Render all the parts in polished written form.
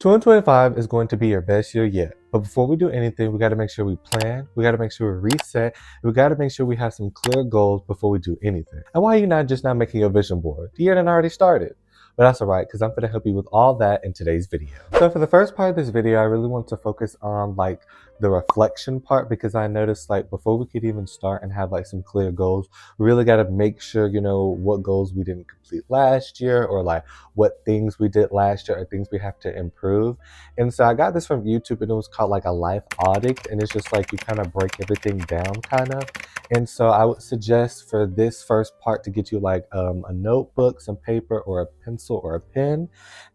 2025 is going to be your best year yet. But before we do anything, we got to make sure we plan, we got to make sure we reset, we got to make sure we have some clear goals before we do anything. And why are you not just not making your vision board? The year done already started. But that's alright, because I'm going to help you with all that in today's video. So for the first part of this video, I really want to focus on like the reflection part, because I noticed like before we could even start and have like some clear goals, we really got to make sure, what goals we didn't complete last year, or like what things we did last year, or things we have to improve. And so I got this from YouTube, and it was called like a life audit, and it's just like you kind of break everything down kind of. And so I would suggest for this first part to get you like a notebook, some paper, or a pencil or a pen.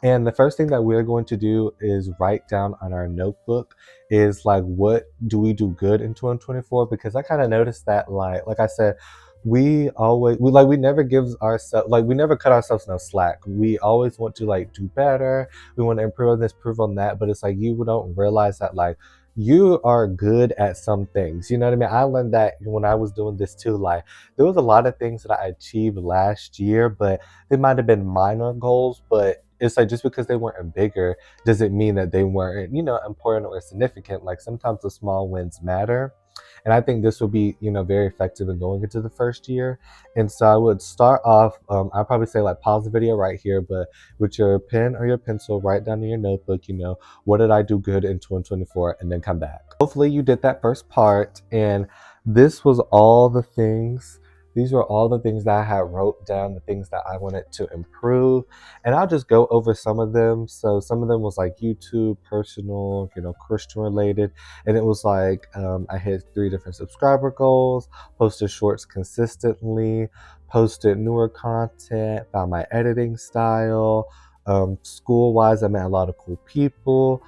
And the first thing that we're going to do is write down on our notebook is like, what do we do good in 2024? Because I kind of noticed that like I said, we never gives ourselves, like we never cut ourselves no slack. We always want to like do better. We want to improve on this, improve on that. But it's like you don't realize that like you are good at some things. You know what I mean? I learned that when I was doing this too. Like there was a lot of things that I achieved last year, but they might have been minor goals, but it's like just because they weren't bigger doesn't mean that they weren't, important or significant. Like sometimes the small wins matter. And I think this will be, very effective in going into the first year. And so I would start off, I'll probably say like pause the video right here, but with your pen or your pencil, write down in your notebook, what did I do good in 2024, and then come back. Hopefully you did that first part, and this was all the things. These were all the things that I had wrote down, the things that I wanted to improve. And I'll just go over some of them. So some of them was like YouTube, personal, Christian related. And it was like, I hit 3 different subscriber goals, posted shorts consistently, posted newer content, found my editing style. School-wise, I met a lot of cool people.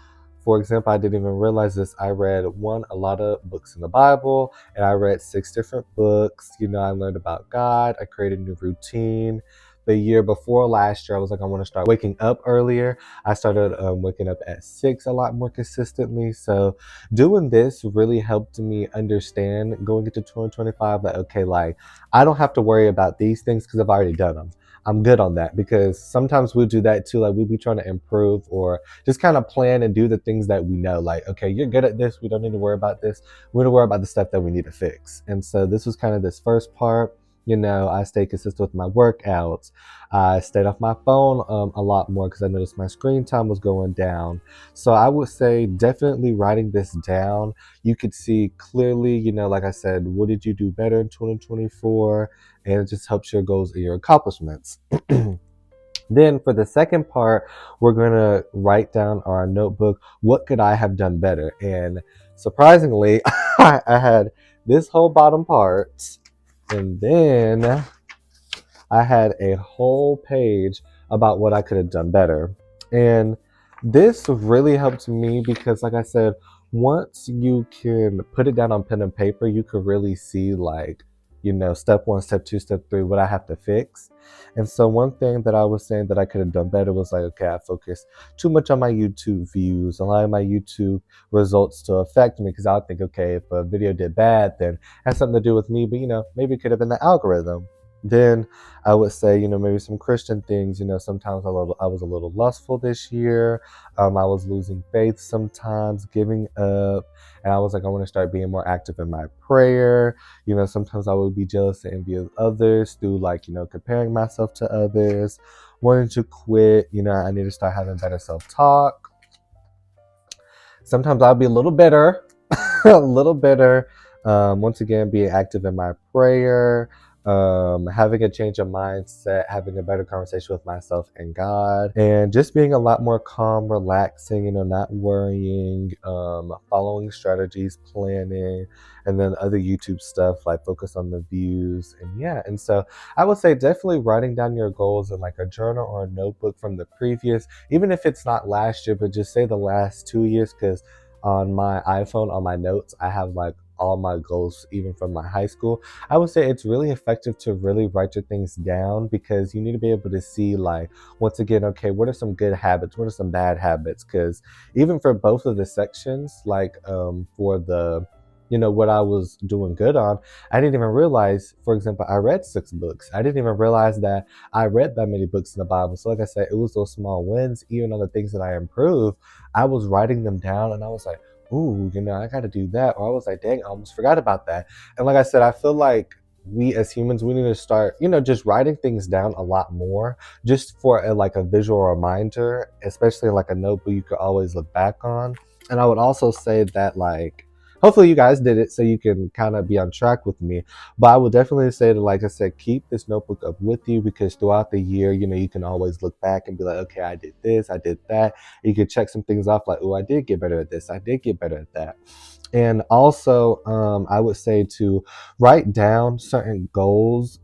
For example, I didn't even realize this. I read a lot of books in the Bible, and I read 6 different books. I learned about God. I created a new routine. The year before last year, I was like, I want to start waking up earlier. I started waking up at 6 a lot more consistently. So doing this really helped me understand going into 2025 that, okay, like I don't have to worry about these things because I've already done them. I'm good on that, because sometimes we'll do that too. Like we'll be trying to improve or just kind of plan and do the things that we know. Like, okay, you're good at this. We don't need to worry about this. We don't worry about the stuff that we need to fix. And so this was kind of this first part. I stayed consistent with my workouts. I stayed off my phone a lot more because I noticed my screen time was going down. So I would say definitely writing this down. You could see clearly, like I said, what did you do better in 2024? And it just helps your goals and your accomplishments. Then for the second part, we're going to write down our notebook, what could I have done better? And surprisingly, I had this whole bottom part, and then I had a whole page about what I could have done better. And this really helped me because, like I said, once you can put it down on pen and paper, you could really see like, step 1, step 2, step 3, what I have to fix. And so one thing that I was saying that I could have done better was like, okay, I focused too much on my YouTube views, allowing my YouTube results to affect me, because I would think, okay, if a video did bad, then it has something to do with me, but maybe it could have been the algorithm. Then I would say, maybe some Christian things. Sometimes I was a little lustful this year. I was losing faith sometimes, giving up. And I was like, I want to start being more active in my prayer. Sometimes I would be jealous and envy of others through like, comparing myself to others, wanting to quit. I need to start having better self-talk. Sometimes I'll be a little bitter, a little bitter. Once again, being active in my prayer. Having a change of mindset, having a better conversation with myself and God, and just being a lot more calm, relaxing, not worrying, following strategies, planning, and then other YouTube stuff like focus on the views. And so I would say definitely writing down your goals in like a journal or a notebook from the previous, even if it's not last year, but just say the last 2 years, because on my iPhone, on my notes, I have like all my goals, even from my high school. I would say it's really effective to really write your things down, because you need to be able to see like, once again, okay, what are some good habits? What are some bad habits? Because even for both of the sections, like for the what I was doing good on, I didn't even realize, for example, I read 6 books. I didn't even realize that I read that many books in the Bible. So like I said, it was those small wins, even on the things that I improved, I was writing them down and I was like, ooh, I got to do that. Or I was like, dang, I almost forgot about that. And like I said, I feel like we as humans, we need to start, just writing things down a lot more, just for like a visual reminder, especially like a notebook you could always look back on. And I would also say that, like, hopefully you guys did it so you can kind of be on track with me. But I would definitely say that, like I said, keep this notebook up with you, because throughout the year, you can always look back and be like, okay, I did this, I did that. You could check some things off like, oh, I did get better at this, I did get better at that. And also, I would say to write down certain goals.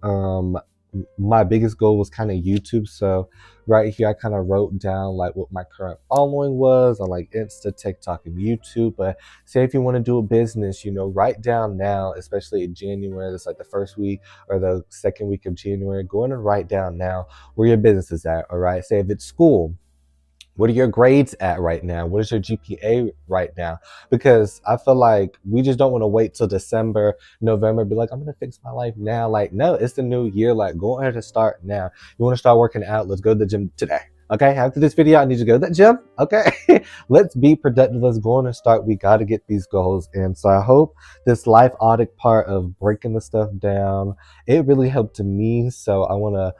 My biggest goal was kind of YouTube. So right here, I kind of wrote down like what my current following was on like Insta, TikTok, and YouTube. But say if you want to do a business, write down now, especially in January. That's like the first week or the second week of January. Go in and write down now where your business is at. All right. Say if it's school, what are your grades at right now? What is your GPA right now? Because I feel like we just don't want to wait till December, November, be like, I'm going to fix my life now. Like, no, it's the new year. Like, go ahead and start now. You want to start working out? Let's go to the gym today. Okay, after this video, I need you to go to the gym. Okay, let's be productive. Let's go on and start. We got to get these goals. And so I hope this life audit part of breaking the stuff down, it really helped me. So I want to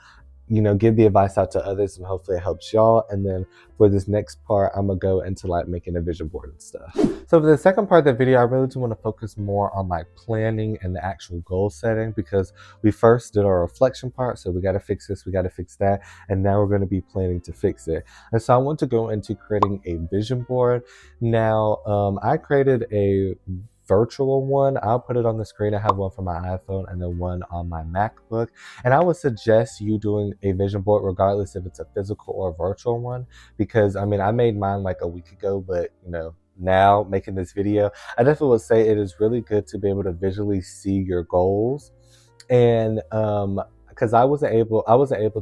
give the advice out to others, and hopefully it helps y'all. And then for this next part, I'm gonna go into like making a vision board and stuff. So for the second part of the video, I really do want to focus more on like planning and the actual goal setting, because we first did our reflection part. So we got to fix this, we got to fix that. And now we're going to be planning to fix it. And so I want to go into creating a vision board. Now, I created a virtual one. I'll put it on the screen. I have one for my iPhone and then one on my MacBook. And I would suggest you doing a vision board regardless if it's a physical or a virtual one, because I made mine like a week ago, but now making this video, I definitely would say it is really good to be able to visually see your goals. And because I wasn't able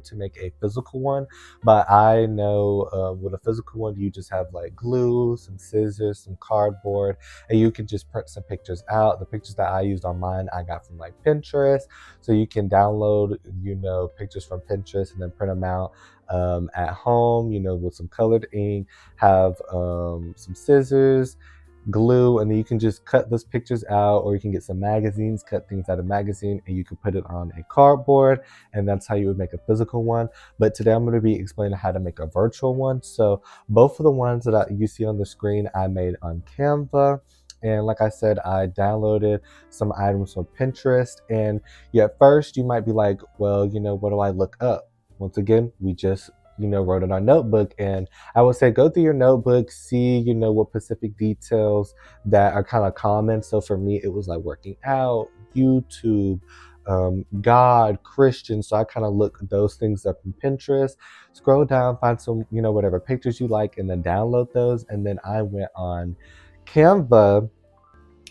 to make a physical one, but I know with a physical one you just have like glue, some scissors, some cardboard, and you can just print some pictures out. The pictures that I used on mine I got from like Pinterest, so you can download pictures from Pinterest and then print them out at home, with some colored ink, have some scissors, glue, and then you can just cut those pictures out, or you can get some magazines, cut things out of magazine, and you can put it on a cardboard, and that's how you would make a physical one. But today I'm going to be explaining how to make a virtual one. So both of the ones that you see on the screen I made on Canva. And like I said, I downloaded some items from Pinterest. And at first you might be like, well, what do I look up? Once again, we just wrote in our notebook. And I would say go through your notebook, see what specific details that are kind of common. So for me, it was like working out, YouTube, God, Christian. So I kind of look those things up in Pinterest, scroll down, find some whatever pictures you like, and then download those. And then I went on Canva.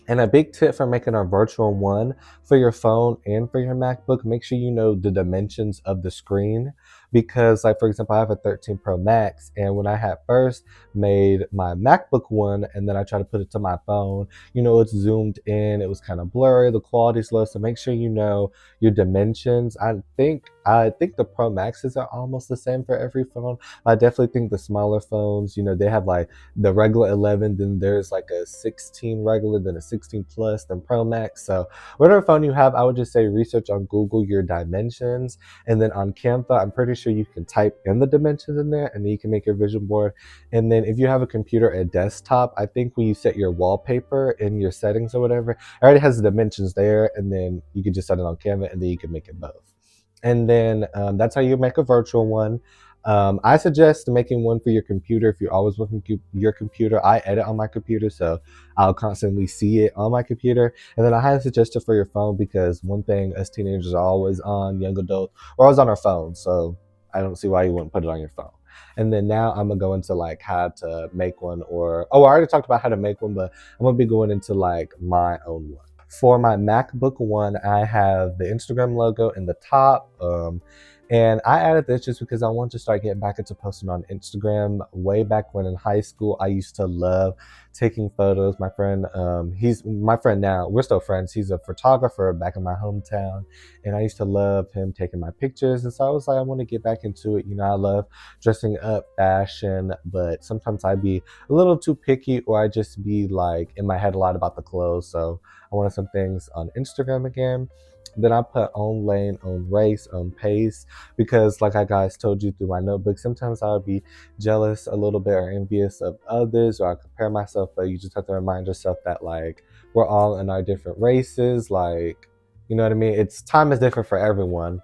And a big tip for making a virtual one for your phone and for your MacBook, make sure you know the dimensions of the screen. Because like, for example, I have a 13 Pro Max, and when I had first made my MacBook one and then I tried to put it to my phone, it's zoomed in, it was kind of blurry, the quality's low. So make sure you know your dimensions. I think the Pro Maxes are almost the same for every phone. I definitely think the smaller phones, they have like the regular 11, then there's like a 16 regular, then a 16 plus, then Pro Max. So whatever phone you have, I would just say research on Google your dimensions. And then on Canva, I'm pretty sure you can type in the dimensions in there, and then you can make your vision board. And then if you have a computer, a desktop, I think when you set your wallpaper in your settings or whatever, it already has the dimensions there, and then you can just set it on Canva, and then you can make it both. And then that's how you make a virtual one. I suggest making one for your computer if you're always working your computer. I edit on my computer, so I'll constantly see it on my computer. And then I highly suggest it for your phone, because one thing us teenagers are always on, young adults, we're always on our phone. So I don't see why you wouldn't put it on your phone. And then now I'm gonna go into like how to make one, I already talked about how to make one, but I'm gonna be going into like my own one. For my MacBook one, I have the Instagram logo in the top. And I added this just because I want to start getting back into posting on Instagram. Way back when in high school, I used to love taking photos. My friend, he's my friend now. We're still friends. He's a photographer back in my hometown, and I used to love him taking my pictures. And so I was like, I want to get back into it. You know, I love dressing up, fashion, but sometimes I'd be a little too picky, or I just be like in my head a lot about the clothes. So I wanted some things on Instagram again. Then I put own lane, own race, own pace, because like I guys told you through my notebook, sometimes I would be jealous a little bit or envious of others, or I compare myself, but you just have to remind yourself that like we're all in our different races, like, you know what I mean? It's time is different for everyone.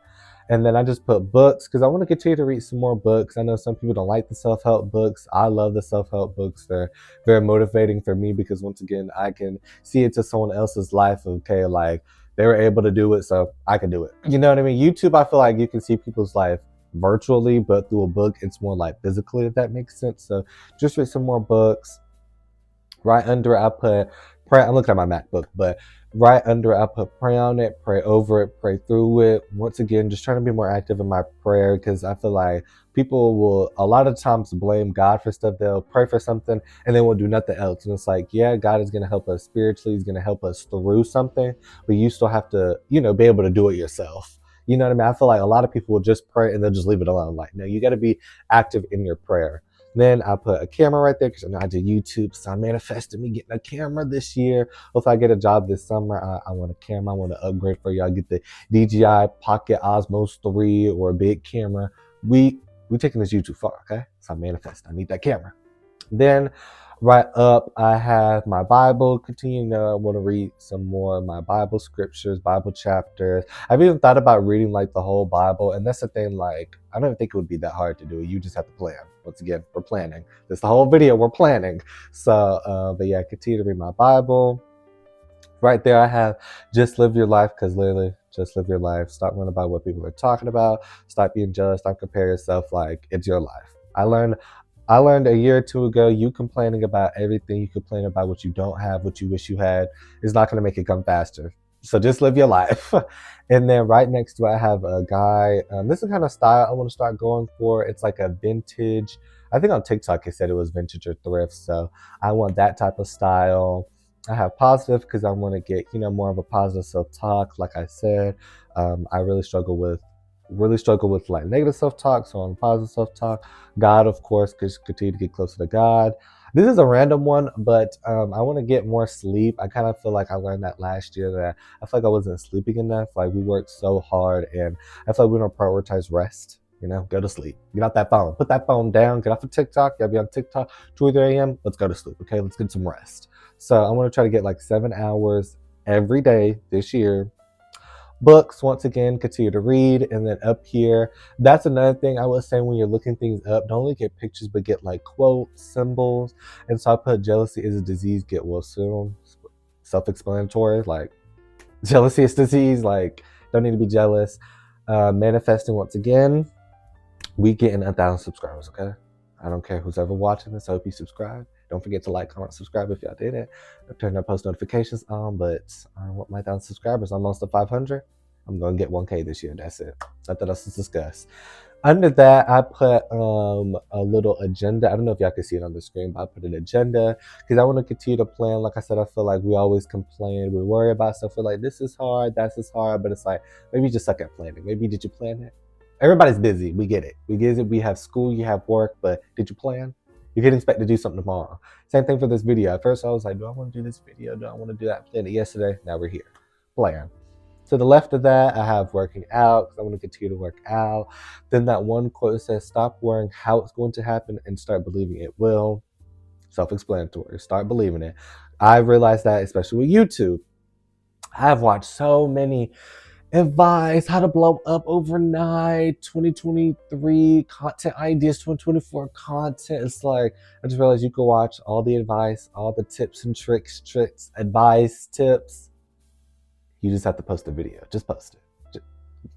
And then I just put books because I want to continue to read some more books. I know some people don't like the self-help books. I love the self-help books. They're very motivating for me because once again, I can see it to someone else's life. Okay, like they were able to do it, so I can do it. You know what I mean? YouTube, I feel like you can see people's life virtually, but through a book, it's more like physically, if that makes sense. So just read some more books. Right under it, I put pray. I'm looking at my MacBook, but right under it, I put pray on it, pray over it, pray through it. Once again, just trying to be more active in my prayer because I feel like people will a lot of times blame God for stuff. They'll pray for something and then we'll do nothing else. And it's like, yeah, God is going to help us spiritually. He's going to help us through something, but you still have to, you know, be able to do it yourself. You know what I mean? I feel like a lot of people will just pray and they'll just leave it alone. Like, no, you got to be active in your prayer. Then I put a camera right there because I know I do YouTube. So I manifested me getting a camera this year. Hopefully I get a job this summer. I want a camera. I want to upgrade for y'all. Get the DJI Pocket Osmos 3 or a big camera. We taking this YouTube far, okay? So I manifest. I need that camera. Then right up, I have my Bible. Continue to, I want to read some more of my Bible scriptures, Bible chapters. I've even thought about reading like the whole Bible. And that's the thing, like, I don't think it would be that hard to do. You just have to plan. Once again, we're planning. This the whole video, we're planning. So, but yeah, continue to read my Bible. Right there, I have just live your life, because literally, just live your life. Stop worrying about what people are talking about. Stop being jealous. Stop comparing yourself. Like, it's your life. I learned a year or two ago, you complaining about everything, you complain about what you don't have, what you wish you had, is not going to make it come faster. So just live your life. And then right next to it, I have a guy. This is the kind of style I want to start going for. It's like a vintage. I think on TikTok it said it was vintage or thrift. So I want that type of style. I have positive because I want to get, you know, more of a positive self-talk. Like I said, I really struggle with like negative self-talk. So on positive self-talk. God, of course, because continue to get closer to God. This is a random one, but I want to get more sleep. I kind of feel like I learned that last year that I feel like I wasn't sleeping enough. Like we worked so hard and I feel like we don't prioritize rest. You know, go to sleep. Get off that phone. Put that phone down. Get off of TikTok. You'll be on TikTok 2 or 3 a.m. Let's go to sleep. Okay, let's get some rest. So I want to try to get like 7 hours every day this year. Books, once again, continue to read. And then up here, that's another thing I was saying when you're looking things up, don't only get pictures, but get like quotes, symbols. And so I put jealousy is a disease, get well soon. Self-explanatory, like jealousy is disease, like don't need to be jealous. Manifesting, once again, we getting 1,000 subscribers, okay? I don't care who's ever watching this. I hope you subscribe. Don't forget to like, comment, subscribe if y'all did it. Turn our post notifications on, but I want my 1,000 subscribers. I'm almost to 500. I'm going to get 1K this year. That's it. Nothing else to discuss. Under that, I put a little agenda. I don't know if y'all can see it on the screen, but I put an agenda because I want to continue to plan. Like I said, I feel like we always complain. We worry about stuff. We're like, this is hard, that's is hard. But it's like, maybe you just suck at planning. Maybe did you plan it? Everybody's busy. We get it. We get it. We have school, you have work, but did you plan? You can expect to do something tomorrow. Same thing for this video. At first I was like, do I want to do this video? Do I want to do that? Planned it yesterday. Now we're here. Plan. To the left of that, I have working out because I want to continue to work out. Then that one quote that says, stop worrying how it's going to happen and start believing it will. Self-explanatory. Start believing it. I realized that, especially with YouTube. I've watched so many advice, how to blow up overnight, 2023 content ideas, 2024 content. It's like, I just realized you can watch all the advice, all the tips and tricks, advice, tips. You just have to post a video. Just post it.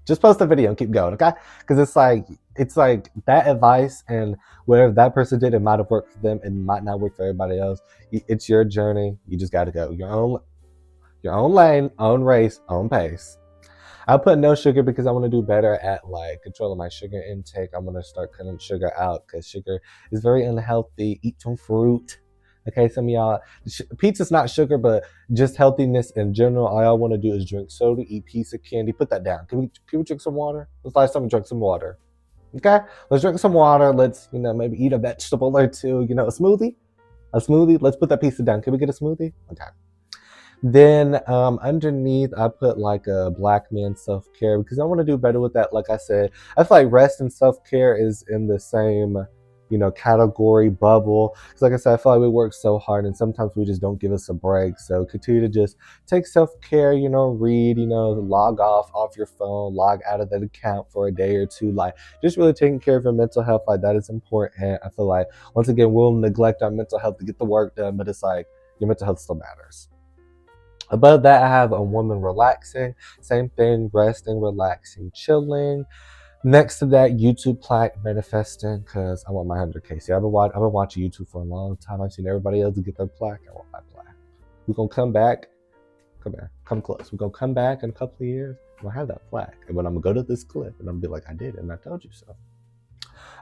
Just post a video and keep going, okay? Because it's like that advice and whatever that person did, it might have worked for them. It might not work for everybody else. It's your journey. You just got to go your own lane, own race, own pace. I put no sugar because I want to do better at like controlling my sugar intake. I'm gonna start cutting sugar out because sugar is very unhealthy. Eat some fruit. Okay, some of y'all, pizza's not sugar, but just healthiness in general. All y'all want to do is drink soda, eat pizza, candy. Put that down. Can we drink some water? Let's last time we drink some water. Okay, let's drink some water. Let's maybe eat a vegetable or two. A smoothie. A smoothie. Let's put that pizza down. Can we get a smoothie? Okay. Then underneath, I put like a black man self care because I want to do better with that. Like I said, I feel like rest and self care is in the same, category bubble. Because like I said, I feel like we work so hard and sometimes we just don't give us a break. So continue to just take self care. Read. Log off your phone, log out of that account for a day or two. Like just really taking care of your mental health. Like that is important. I feel like once again we'll neglect our mental health to get the work done, but it's like your mental health still matters. Above that, I have a woman relaxing. Same thing, resting, relaxing, chilling. Next to that, YouTube plaque manifesting because I want my 100K. See, I've been watching YouTube for a long time. I've seen everybody else get their plaque. I want my plaque. We're going to come back. Come close. We're going to come back in a couple of years. I'm going to have that plaque. And when I'm going to go to this clip and I'm going to be like, I did it and I told you so.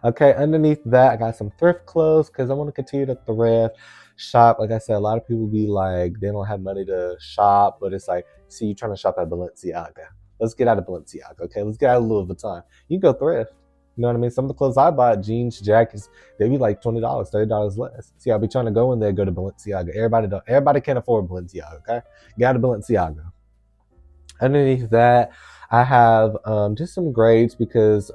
Okay, underneath that, I got some thrift clothes because I want to continue to thrift, shop. Like I said, a lot of people be like, they don't have money to shop, but it's like, see, you're trying to shop at Balenciaga. Let's get out of Balenciaga, okay? Let's get out of Louis Vuitton. You can go thrift. You know what I mean? Some of the clothes I bought, jeans, jackets, they be like $20, $30 less. See, I'll be trying to go in there, go to Balenciaga. Everybody can't afford Balenciaga, okay? Get out of Balenciaga. Underneath that, I have just some grades because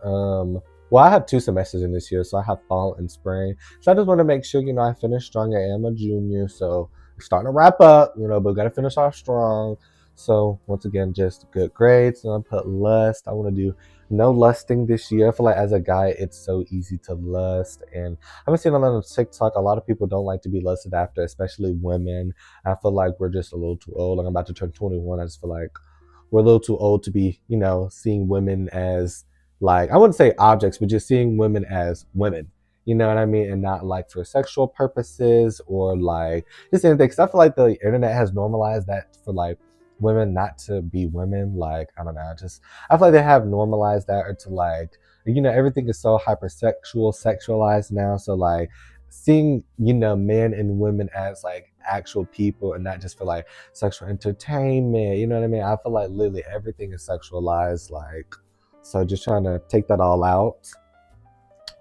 I have 2 semesters in this year, so I have fall and spring. So I just want to make sure, I finish strong. I am a junior, so we're starting to wrap up, but we got to finish off strong. So once again, just good grades. And I put lust. I want to do no lusting this year. I feel like as a guy, it's so easy to lust. And I've been seeing a lot of TikTok. A lot of people don't like to be lusted after, especially women. I feel like we're just a little too old. Like I'm about to turn 21. I just feel like we're a little too old to be, seeing women as like, I wouldn't say objects, but just seeing women as women. You know what I mean? And not like for sexual purposes or like just anything. Because I feel like the internet has normalized that for like women not to be women. Like, I don't know. I feel like they have normalized that or to like, everything is so hypersexual, sexualized now. So like seeing, men and women as like actual people and not just for like sexual entertainment. You know what I mean? I feel like literally everything is sexualized. Like, so just trying to take that all out.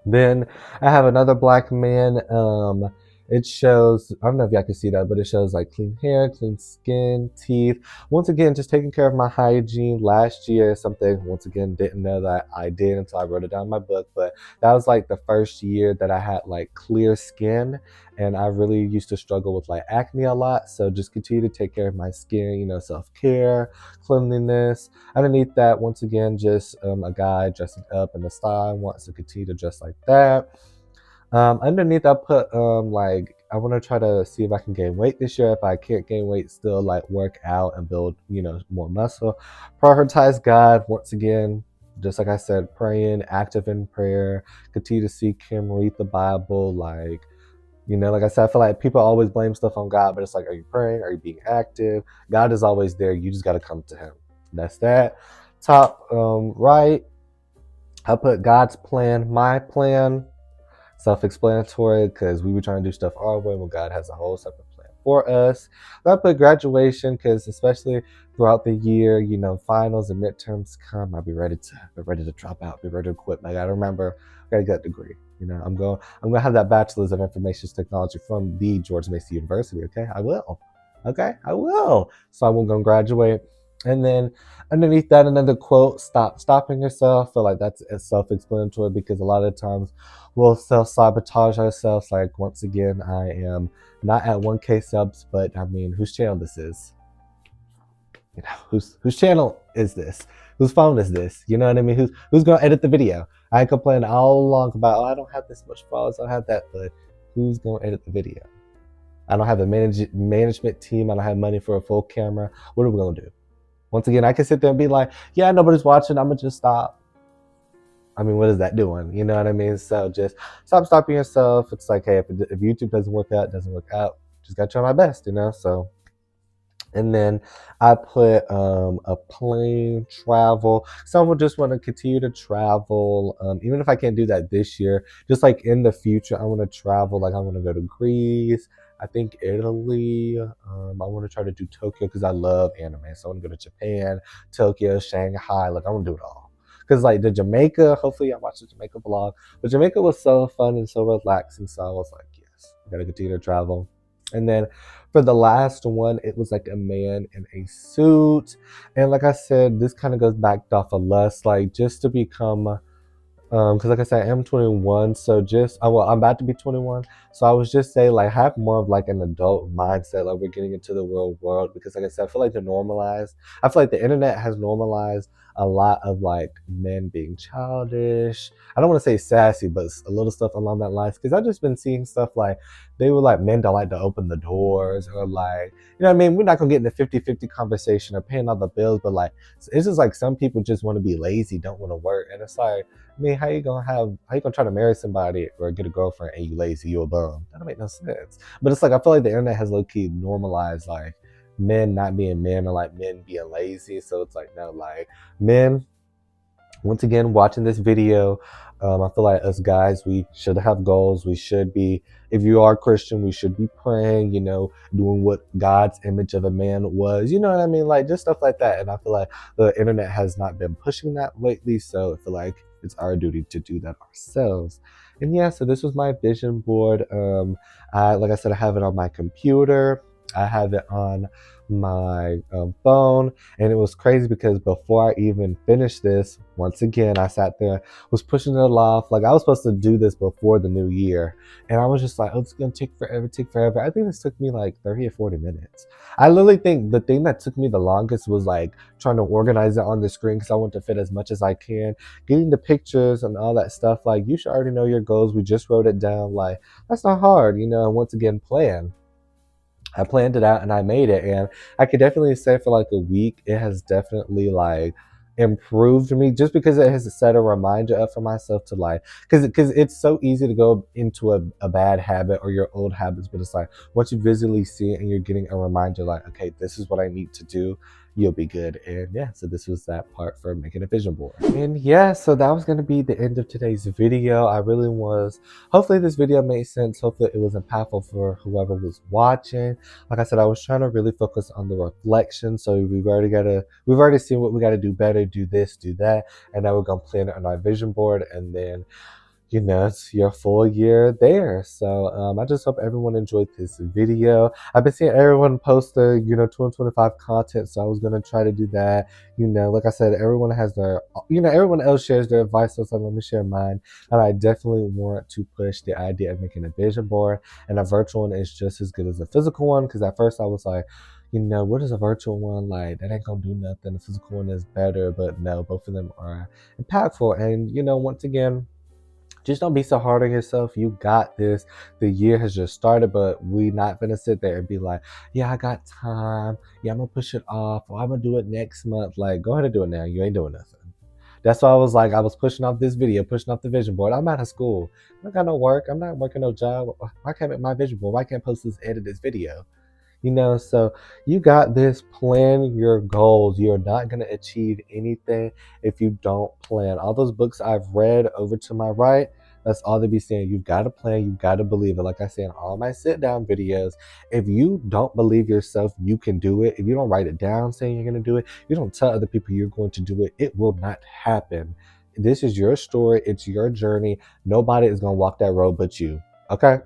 Then I have another black man. It shows, I don't know if y'all can see that, but it shows like clean hair, clean skin, teeth. Once again, just taking care of my hygiene. Last year, something, once again, didn't know that I did until I wrote it down in my book. But that was like the first year that I had like clear skin. And I really used to struggle with like acne a lot. So just continue to take care of my skin, self-care, cleanliness. Underneath that, once again, just a guy dressing up in the style, wants to continue to dress like that. Underneath, I put like I want to try to see if I can gain weight this year. If I can't gain weight, still like work out and build more muscle. Prioritize God once again. Just like I said, praying, active in prayer, continue to seek Him, read the Bible. Like like I said, I feel like people always blame stuff on God, but it's like, are you praying? Are you being active? God is always there. You just got to come to Him. That's that. Top right, I put God's plan, my plan. Self-explanatory because we were trying to do stuff our way when God has a whole separate plan for us. But I put graduation because especially throughout the year, finals and midterms come, I'll be ready to drop out, be ready to quit. I gotta remember, I gotta get a degree. I'm gonna have that bachelor's of information technology from the George Mason University. Okay, I will. Okay, I will. So I'm gonna graduate. And then underneath that, another quote, stop stopping yourself. I feel like that's self-explanatory because a lot of times we'll self-sabotage ourselves. Like, once again, I am not at 1K subs, but I mean, whose channel this is? Whose channel is this? Whose phone is this? You know what I mean? Who's gonna edit the video? I complain all along about, I don't have this much followers, I don't have that, but who's gonna edit the video? I don't have a management team. I don't have money for a full camera. What are we gonna do? Once again, I can sit there and be like, yeah, nobody's watching. I'm going to just stop. I mean, what is that doing? You know what I mean? So just stop stopping yourself. It's like, hey, if YouTube doesn't work out, it doesn't work out. Just got to try my best, So And then I put a plane travel. So I just want to continue to travel. Even if I can't do that this year, just like in the future, I want to travel. Like I want to go to Greece. I think Italy. I want to try to do Tokyo because I love anime. So I want to go to Japan, Tokyo, Shanghai. Like I want to do it all. Because like the Jamaica, hopefully I watched the Jamaica vlog. But Jamaica was so fun and so relaxing. So I was like, yes, I gotta continue to travel. And then for the last one, it was like a man in a suit. And like I said, this kind of goes back off of lust, like just to become because like I said, I am 21, so just well, I'm about to be 21, so I was just saying like have more of like an adult mindset, like we're getting into the real world. Because like I said, I feel like I feel like the internet has normalized a lot of like men being childish. I don't want to say sassy, but a little stuff along that lines. Because I've just been seeing stuff like they were like men don't like to open the doors, or like, you know what I mean? We're not gonna get in the 50-50 conversation or paying all the bills, but like it's just like some people just want to be lazy, don't want to work, and it's like, I mean, how you gonna try to marry somebody or get a girlfriend and you lazy, you a bum? That don't make no sense. But it's like I feel like the internet has low key normalized like men not being men, or like men being lazy. So it's like no, like men, once again, watching this video, I feel like us guys, we should have goals. We should be, if you are Christian, we should be praying, doing what God's image of a man was. You know what I mean? Like just stuff like that. And I feel like the internet has not been pushing that lately. So I feel like it's our duty to do that ourselves. And yeah, so this was my vision board. Like I said, I have it on my computer. I have it on my phone. And it was crazy because before I even finished this, once again, I sat there, was pushing it off. Like I was supposed to do this before the new year. And I was just like, oh, it's going to take forever, take forever. I think this took me like 30 or 40 minutes. I literally think the thing that took me the longest was like trying to organize it on the screen because I want to fit as much as I can. Getting the pictures and all that stuff. Like you should already know your goals. We just wrote it down. Like that's not hard, and once again, plan. I planned it out and I made it, and I could definitely say for like a week it has definitely like improved me, just because it has set a reminder up for myself to like, because it's so easy to go into a bad habit or your old habits, but it's like once you visually see it and you're getting a reminder like, okay, this is what I need to do, you'll be good. And yeah, so this was that part for making a vision board. And yeah, so that was going to be the end of today's video. I really was, hopefully this video made sense, hopefully it was impactful for whoever was watching. Like I said, I was trying to really focus on the reflection. So we've already seen what we got to do better, do this, do that, and now we're gonna plan it on our vision board, and then it's your full year there. So I just hope everyone enjoyed this video. I've been seeing everyone post the 2025 content, so I was gonna try to do that. Like I said, everyone has their, everyone else shares their advice, so let me share mine. And I definitely want to push the idea of making a vision board, and a virtual one is just as good as a physical one. Because at first I was like, what is a virtual one like? That ain't gonna do nothing. The physical one is better, but no, both of them are impactful. And once again, just don't be so hard on yourself. You got this. The year has just started, but we not gonna sit there and be like, yeah, I got time. Yeah, I'm gonna push it off, or I'm gonna do it next month. Like, go ahead and do it now. You ain't doing nothing. That's why I was like, I was pushing off this video, pushing off the vision board. I'm out of school. I don't got no work. I'm not working no job. Why can't I make my vision board? Why can't I post this, edit this video? So you got this. Plan your goals. You're not going to achieve anything if you don't plan. All those books I've read over to my right, that's all they be saying. You've got to plan. You've got to believe it. Like I say in all my sit down videos, if you don't believe yourself, you can do it. If you don't write it down saying you're going to do it, you don't tell other people you're going to do it, it will not happen. This is your story. It's your journey. Nobody is going to walk that road but you. Okay?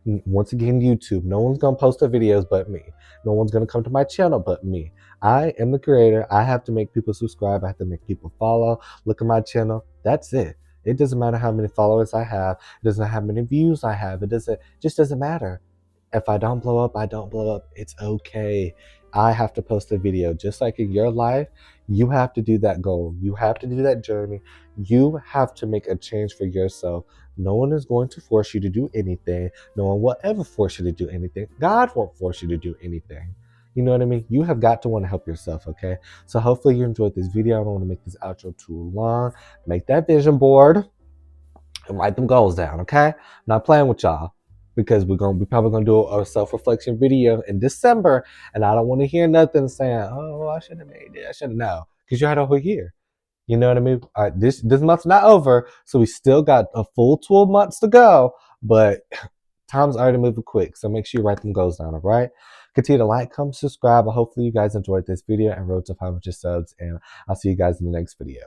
Once again, YouTube, no one's gonna post the videos but me. No one's gonna come to my channel but me. I am the creator. I have to make people subscribe. I have to make people follow. Look at my channel. That's it. It doesn't matter how many followers I have. It doesn't matter how many views I have. Just doesn't matter. If I don't blow up, I don't blow up. It's okay. I have to post a video. Just like in your life, you have to do that goal. You have to do that journey. You have to make a change for yourself. No one is going to force you to do anything. No one will ever force you to do anything. God won't force you to do anything. You know what I mean? You have got to want to help yourself, okay? So hopefully you enjoyed this video. I don't want to make this outro too long. Make that vision board and write them goals down, okay? I'm not playing with y'all. because we're probably gonna do a self-reflection video in December, and I don't want to hear nothing saying, "Oh, I should have made it. I should have known," because you had a whole year. You know what I mean? All right, this month's not over, so we still got a full 12 months to go. But time's already moving quick, so make sure you write them goals down. All right. Continue to like, comment, subscribe. And hopefully you guys enjoyed this video and road to 500 subs. And I'll see you guys in the next video.